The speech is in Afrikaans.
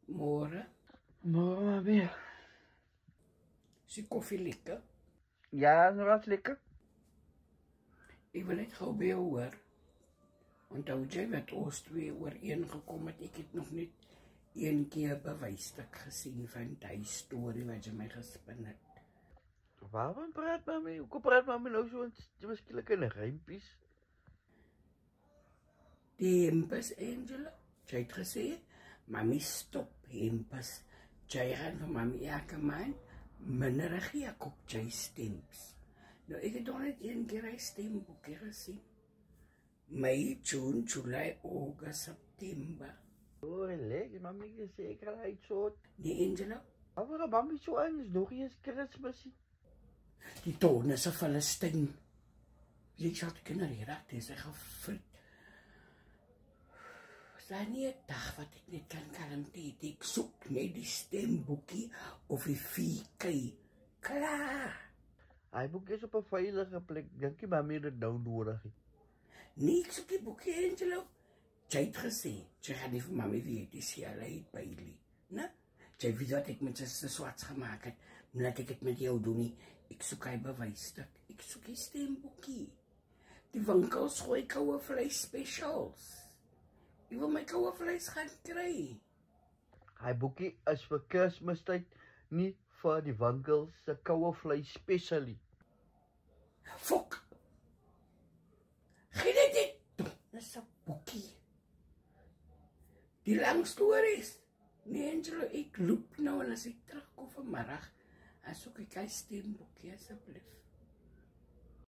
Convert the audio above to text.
Môre, Maar mami. is die koffie lekker? Ja, dat was lekker. Ek wil net gou by jou hoor. Onthou jy wat ons twee ooreengekom het? Ek het nog net een keer bewysstuk gesien van die storie wat jy my gespin het. Waarom praat mami? Hoekom praat mami nou so skielik in rympies? Die hempes, Angela, jy het gesê, mami stop hempes. Jy gaan vir mami elke maand minder gee op jy stems. Nou, ek het nog net een keer hy stemboekje gesien. Mei, June, July, August, September. Oh, lekker, mami gesê ek gaan uit so. Nee, Angela, Maar mami so aan is nog eens Kersfees. die toon is 'n Filistyn. Jy sê die kinders hier raak, dis ek gefrit. Daar nie 'n dag wat ek net kan kalmte. Ek soek net die stemboekie of die VK. Klaar. Hy boek is op 'n veilige plek. Dink jy mami het dit nou nodig? Nee, ek soek die boekie, Angelo. Jy het gesê, jy gaan nie vir mami weet, die CLA het by jullie. Ne? Jy weet wat ek met sy swats gemaak het. Laat ek het met jou doen nie. Ek soek hy bewysstuk. Ek soek die stemboekie. Die winkels gooi koue vleis specials. Ek wil my koue vleis gaan kry. Hy boekie is vir Kersfeestyd, nie vir die winkels se koue vleis spesialie. Fok! Gee dit! Dis 'n boekie. Die lang stories. Nee, Angelo, ek loop nou en as ek terugkom vanmiddag, dan soek ek 'n stemboekie asseblief.